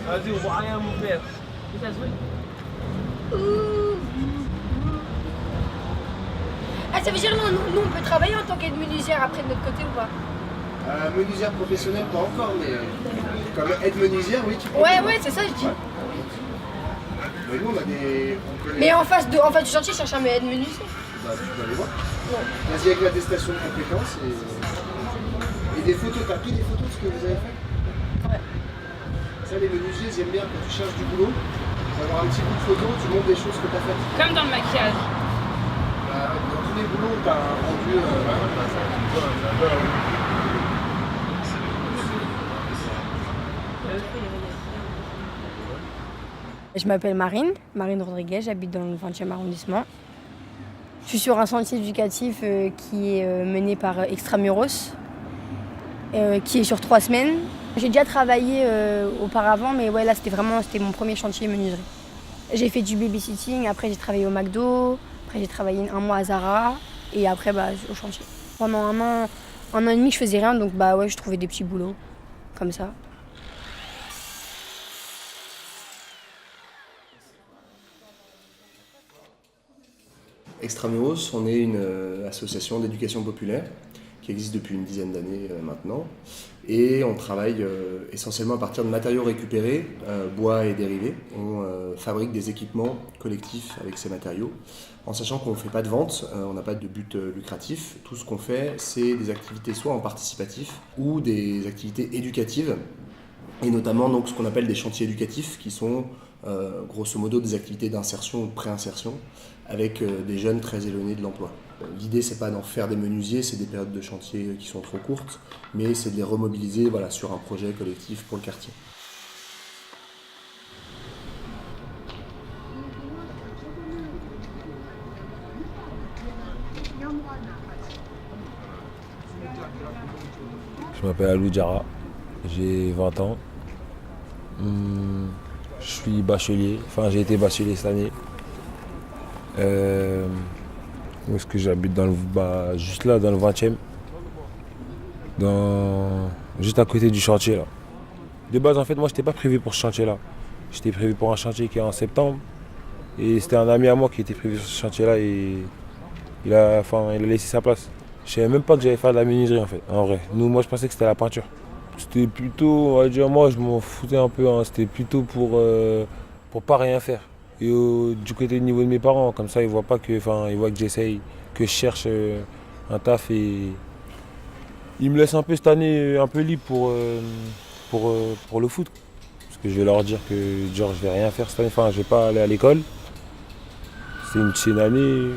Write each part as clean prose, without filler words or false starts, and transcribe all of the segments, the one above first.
Vas-y, on voit rien, mon père. Ah, ça veut dire nous on peut travailler en tant qu'aide-menuisière après de notre côté ou pas? Menuisière professionnelle, pas encore, mais comme aide-menuisière, oui, tu peux. Ouais, c'est ça je dis. Ouais. Mais nous, on a des. Mais en face du chantier, je cherche un aide-menuisier. Bah, tu peux aller voir. Non. Vas-y avec l'attestation de compétences et des photos. T'as pris des photos de ce que vous avez fait? Ouais. Ça, les menuisiers, ils aiment bien quand tu cherches du boulot, avoir un petit bout de photo, tu montres des choses que tu as faites. Comme dans le maquillage. Dans tous les boulots, tu as un rendu. Je m'appelle Marine Rodriguez, j'habite dans le 20e arrondissement. Je suis sur un chantier éducatif qui est mené par Extramuros, qui est sur 3 semaines. J'ai déjà travaillé auparavant, mais ouais, là c'était mon premier chantier menuiserie. J'ai fait du babysitting, après j'ai travaillé au McDo, après j'ai travaillé 1 mois à Zara et après au chantier. Pendant un an et demi, je faisais rien, donc je trouvais des petits boulots comme ça. Extramuros, on est une association d'éducation populaire qui existe depuis une dizaine d'années maintenant. Et on travaille essentiellement à partir de matériaux récupérés, bois et dérivés. On fabrique des équipements collectifs avec ces matériaux, en sachant qu'on ne fait pas de vente, on n'a pas de but lucratif. Tout ce qu'on fait, c'est des activités soit en participatif ou des activités éducatives, et notamment donc, ce qu'on appelle des chantiers éducatifs, qui sont grosso modo des activités d'insertion ou de préinsertion avec des jeunes très éloignés de l'emploi. L'idée, c'est pas d'en faire des menuisiers, c'est des périodes de chantier qui sont trop courtes, mais c'est de les remobiliser sur un projet collectif pour le quartier. Je m'appelle Alou Diarra, j'ai 20 ans. Je suis bachelier, j'ai été bachelier cette année. Où est-ce que j'habite juste là, dans le 20e. Juste à côté du chantier là. De base, en fait, moi, j'étais pas prévu pour ce chantier-là. J'étais prévu pour un chantier qui est en septembre. Et c'était un ami à moi qui était prévu sur ce chantier-là et il a laissé sa place. Je savais même pas que j'allais faire de la menuiserie en fait, en vrai. Moi, je pensais que c'était la peinture. C'était plutôt, on va dire, moi, je m'en foutais un peu. C'était plutôt pour pas rien faire. Et du côté du niveau de mes parents, comme ça ils voient pas que, ils voient que j'essaye, que je cherche un taf et ils me laissent un peu cette année un peu libre pour le foot. Parce que je vais leur dire que je vais rien faire cette année, je vais pas aller à l'école. C'est une année,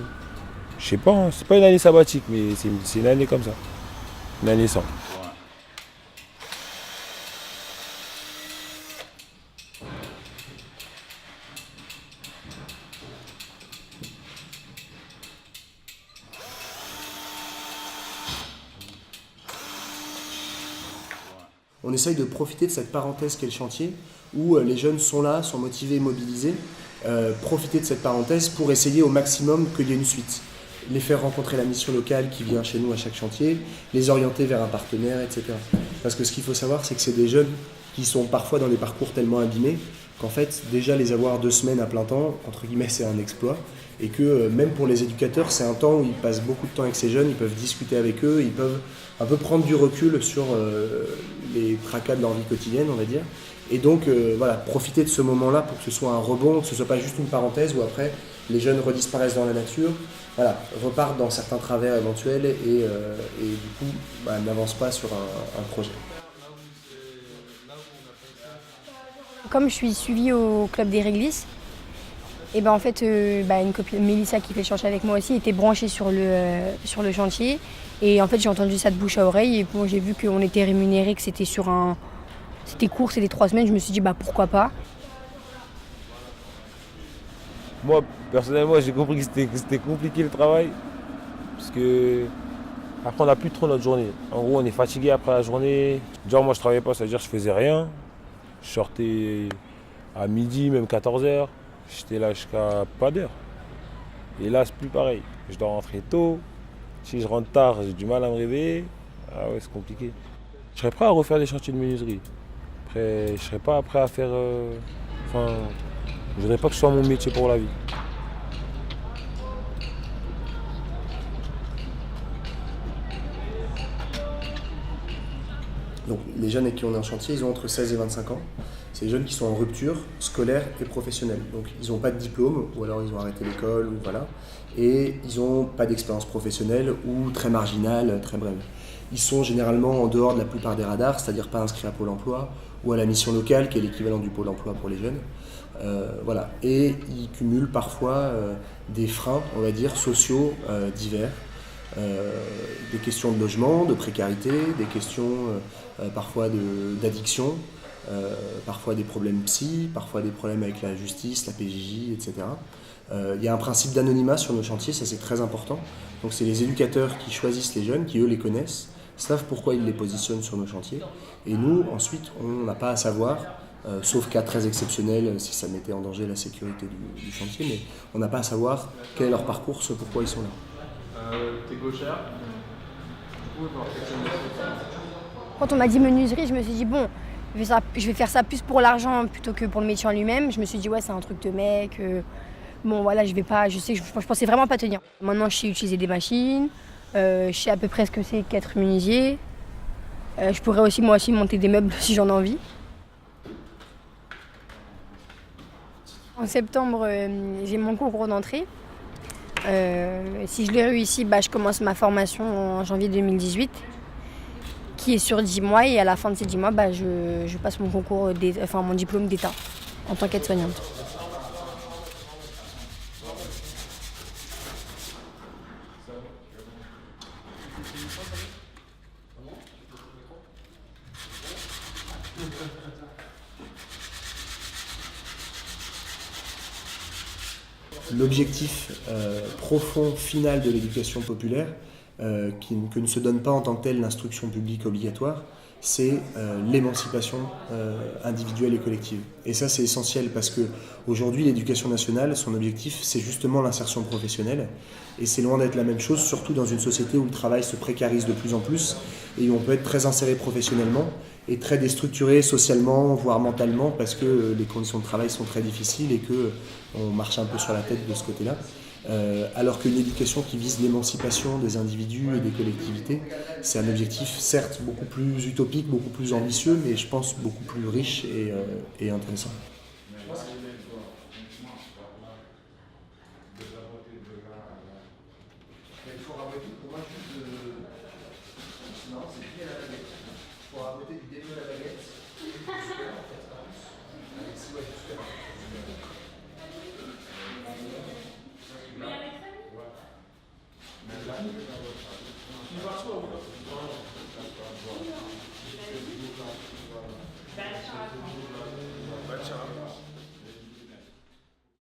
je sais pas, c'est pas une année sabbatique, mais c'est une année comme ça, une année sans. On essaye de profiter de cette parenthèse qu'est le chantier, où les jeunes sont là, sont motivés et mobilisés, profiter de cette parenthèse pour essayer au maximum qu'il y ait une suite. Les faire rencontrer la mission locale qui vient chez nous à chaque chantier, les orienter vers un partenaire, etc. Parce que ce qu'il faut savoir, c'est que c'est des jeunes qui sont parfois dans des parcours tellement abîmés qu'en fait, déjà les avoir 2 semaines à plein temps, entre guillemets, c'est un exploit. Et que même pour les éducateurs, c'est un temps où ils passent beaucoup de temps avec ces jeunes, ils peuvent discuter avec eux, ils peuvent un peu prendre du recul sur les tracas de leur vie quotidienne, on va dire. Et donc, profiter de ce moment-là pour que ce soit un rebond, que ce ne soit pas juste une parenthèse où après les jeunes redisparaissent dans la nature, repartent dans certains travers éventuels et du coup n'avancent pas sur un projet. Comme je suis suivie au club des Réglisses, et en fait, une copine, Mélissa, qui fait le chantier avec moi aussi, était branchée sur le chantier. Et en fait, j'ai entendu ça de bouche à oreille. Et j'ai vu qu'on était rémunéré, que c'était c'était court, c'était 3 semaines. Je me suis dit, pourquoi pas. Moi, personnellement, j'ai compris que c'était compliqué le travail. Parce que après, on n'a plus trop notre journée. En gros, on est fatigué après la journée. Genre, moi, je travaillais pas, ça veut dire que je faisais rien. Je sortais à midi, même 14h. J'étais là jusqu'à pas d'heure. Et là, c'est plus pareil. Je dois rentrer tôt. Si je rentre tard, j'ai du mal à me réveiller. Ah ouais, c'est compliqué. Je serais prêt à refaire des chantiers de menuiserie. Après, je serais pas prêt à faire. Enfin, je voudrais pas que ce soit mon métier pour la vie. Donc les jeunes avec qui on est en chantier, ils ont entre 16 et 25 ans. C'est des jeunes qui sont en rupture scolaire et professionnelle. Donc ils n'ont pas de diplôme, ou alors ils ont arrêté l'école, ou voilà. Et ils n'ont pas d'expérience professionnelle ou très marginale, très brève. Ils sont généralement en dehors de la plupart des radars, c'est-à-dire pas inscrits à Pôle emploi ou à la mission locale, qui est l'équivalent du Pôle emploi pour les jeunes. Voilà. Et ils cumulent parfois des freins, on va dire, sociaux divers. Des questions de logement, de précarité, des questions parfois d'addiction, parfois des problèmes psy, parfois des problèmes avec la justice, la PJJ, etc. Il y a un principe d'anonymat sur nos chantiers, ça c'est très important. Donc c'est les éducateurs qui choisissent les jeunes, qui eux les connaissent, savent pourquoi ils les positionnent sur nos chantiers. Et nous, ensuite, on n'a pas à savoir, sauf cas très exceptionnels, si ça mettait en danger la sécurité du chantier, mais on n'a pas à savoir quel est leur parcours, ce pourquoi ils sont là. T'es gauchère. Quand on m'a dit menuiserie, je me suis dit bon, je vais faire ça plus pour l'argent plutôt que pour le métier en lui-même. Je me suis dit ouais, c'est un truc de mec. Bon voilà, je vais pas, je pensais vraiment pas tenir. Maintenant, je sais utiliser des machines. Je sais à peu près ce que c'est qu'être menuisier. Je pourrais aussi moi aussi monter des meubles si j'en ai envie. En septembre, j'ai mon concours d'entrée. Si je l'ai réussi, je commence ma formation en janvier 2018, qui est sur 10 mois, et à la fin de ces 10 mois, je passe mon mon diplôme d'État en tant qu'aide-soignante. L'objectif profond final de l'éducation populaire, que ne se donne pas en tant que telle l'instruction publique obligatoire, c'est l'émancipation individuelle et collective. Et ça c'est essentiel parce qu'aujourd'hui l'éducation nationale, son objectif c'est justement l'insertion professionnelle, et c'est loin d'être la même chose, surtout dans une société où le travail se précarise de plus en plus et où on peut être très inséré professionnellement et très déstructuré socialement, voire mentalement, parce que les conditions de travail sont très difficiles et qu'on marche un peu sur la tête de ce côté-là. Alors qu'une éducation qui vise l'émancipation des individus et des collectivités, c'est un objectif certes beaucoup plus utopique, beaucoup plus ambitieux, mais je pense beaucoup plus riche et intéressant.